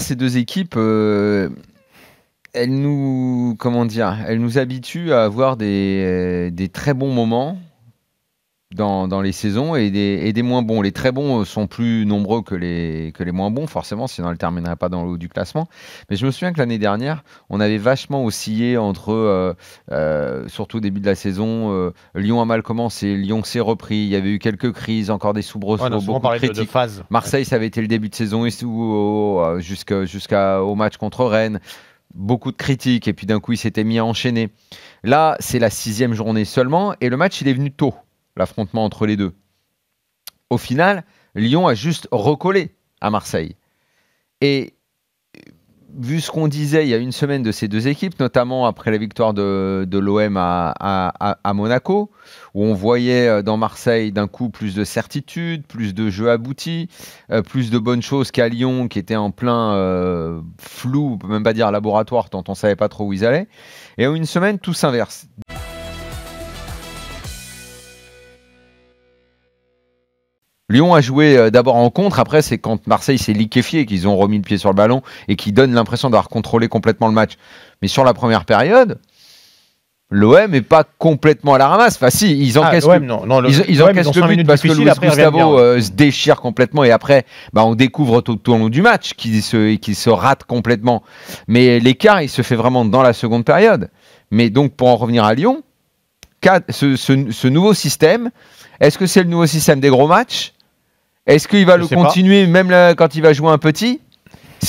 ces deux équipes, elles nous, comment dire, elles nous habituent à avoir des très bons moments dans les saisons et des moins bons. Les très bons sont plus nombreux que les moins bons, forcément, sinon elles ne termineraient pas dans le haut du classement. Mais je me souviens que l'année dernière, on avait vachement oscillé entre, surtout au début de la saison, Lyon a mal commencé, Lyon s'est repris, il y avait eu quelques crises, encore des soubresauts, beaucoup de critiques. De phase. Marseille, ça avait été le début de saison jusqu'au match contre Rennes. Beaucoup de critiques, et puis d'un coup, il s'était mis à enchaîner. Là, c'est la 6e journée seulement, et le match, il est venu tôt. L'affrontement entre les deux. Au final, Lyon a juste recollé à Marseille. Et vu ce qu'on disait il y a une semaine de ces deux équipes, notamment après la victoire de l'OM à Monaco, où on voyait dans Marseille d'un coup plus de certitude, plus de jeux aboutis, plus de bonnes choses qu'à Lyon qui était en plein flou, on peut même pas dire laboratoire tant on savait pas trop où ils allaient. Et en une semaine, tout s'inverse. Lyon a joué d'abord en contre, après c'est quand Marseille s'est liquéfié qu'ils ont remis le pied sur le ballon et qui donne l'impression d'avoir contrôlé complètement le match. Mais sur la première période, l'OM n'est pas complètement à la ramasse. Enfin si, ils encaissent le but parce que Luis Gustavo se déchire complètement et après on découvre tout au long du match qu'il se rate complètement. Mais l'écart il se fait vraiment dans la seconde période. Mais donc pour en revenir à Lyon, ce nouveau système, est-ce que c'est le nouveau système des gros matchs ? Est-ce qu'il va le continuer même là, quand il va jouer un petit ?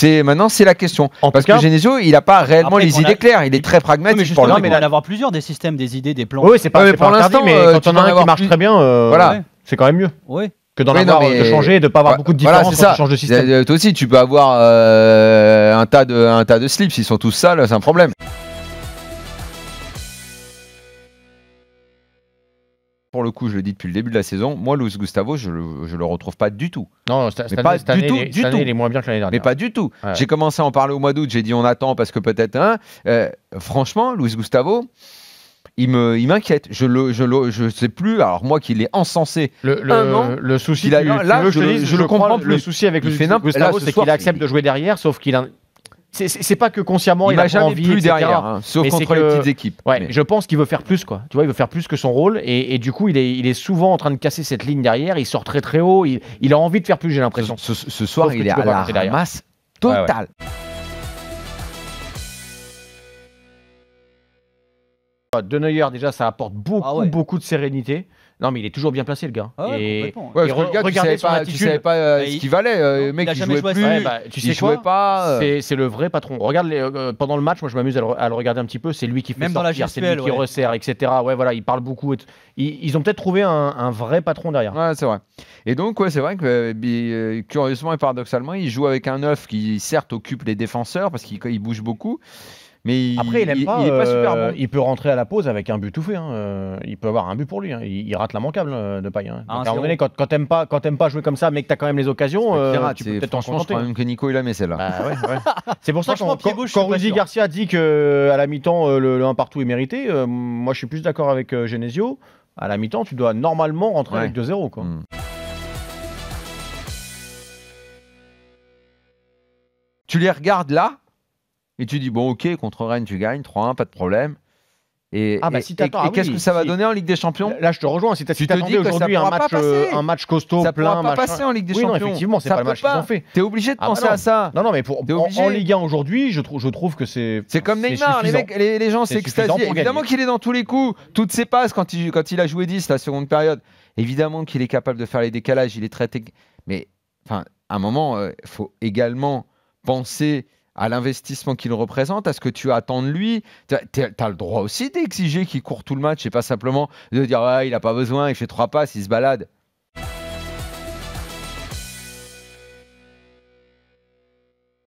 Maintenant, c'est la question. Parce que Genesio, il n'a pas réellement les idées claires. Il est très pragmatique. Mais il va en avoir plusieurs des systèmes, des idées, des plans. Oui, c'est pas pour l'instant, mais quand on a un qui marche très bien, c'est quand même mieux. Oui. Que d'en avoir de changer et de ne pas avoir beaucoup de différences quand tu changes de système. Toi aussi, tu peux avoir un tas de slips. Ils sont tous sales, c'est un problème. Pour le coup, je le dis depuis le début de la saison, moi, Luis Gustavo, je le retrouve pas du tout. Non, cette année, il est moins bien que l'année dernière. Mais pas du tout. Ouais. J'ai commencé à en parler au mois d'août, j'ai dit on attend parce que peut-être franchement, Luis Gustavo, il m'inquiète. Je sais plus. Alors moi qui l'ai encensé le souci, je le comprends plus. Le souci avec Luis Gustavo, c'est qu'il accepte de jouer derrière, sauf qu'il a... C'est pas que consciemment il a jamais envie, plus etc. derrière, sauf contre les petites équipes. Ouais, je pense qu'il veut faire plus, quoi. Tu vois, il veut faire plus que son rôle, et du coup, il est souvent en train de casser cette ligne derrière. Il sort très très haut. Il a envie de faire plus, j'ai l'impression. Ce soir, il est à la ramasse totale. De Neuer, déjà, ça apporte beaucoup de sérénité. Non, mais il est toujours bien placé, le gars. Regardez tu savais pas ce qu'il valait. Le mec, il jouait plus. Tu sais quoi, c'est le vrai patron. Regarde, pendant le match, moi, je m'amuse à le regarder un petit peu. C'est lui qui fait même sortir, c'est lui qui resserre, etc. Ouais, voilà, il parle beaucoup. Ils ont peut-être trouvé un vrai patron derrière. Ouais, c'est vrai. Et donc, c'est vrai que curieusement et paradoxalement, il joue avec un 9 qui, certes, occupe les défenseurs parce qu'il bouge beaucoup. Mais après, il est pas super bon. Il peut rentrer à la pause avec un but tout fait. Il peut avoir un but pour lui. Il rate l'immanquable de Paille. À un moment donné, quand t'aimes pas jouer comme ça, mais que t'as quand même les occasions, tu peux peut-être t'en contenter. Je crois même que Nico il a mis celle-là. C'est pour ça que quand Rudy Garcia dit qu'à la mi-temps, le 1 partout est mérité, moi je suis plus d'accord avec Genesio. À la mi-temps, tu dois normalement rentrer avec 2-0. Quoi. Tu les regardes là et tu dis, bon, ok, contre Rennes, tu gagnes, 3-1, pas de problème. Qu'est-ce que ça va donner en Ligue des Champions ? Là, je te rejoins. Si t'attendais aujourd'hui un match costaud, ça plein, pourra pas passer en Ligue des Champions. Non, effectivement, c'est pas le match qu'ils ont fait. T'es obligé de penser à ça. Non, mais en Ligue 1 aujourd'hui, je trouve que c'est. C'est comme Neymar, les gens s'extasient. Évidemment qu'il est dans tous les coups. Toutes ses passes quand il a joué 10 la seconde période. Évidemment qu'il est capable de faire les décalages. Il est très mais à un moment, il faut également penser à l'investissement qu'il représente, à ce que tu attends de lui. Tu as le droit aussi d'exiger qu'il court tout le match et pas simplement de dire il n'a pas besoin, il fait 3 passes, il se balade.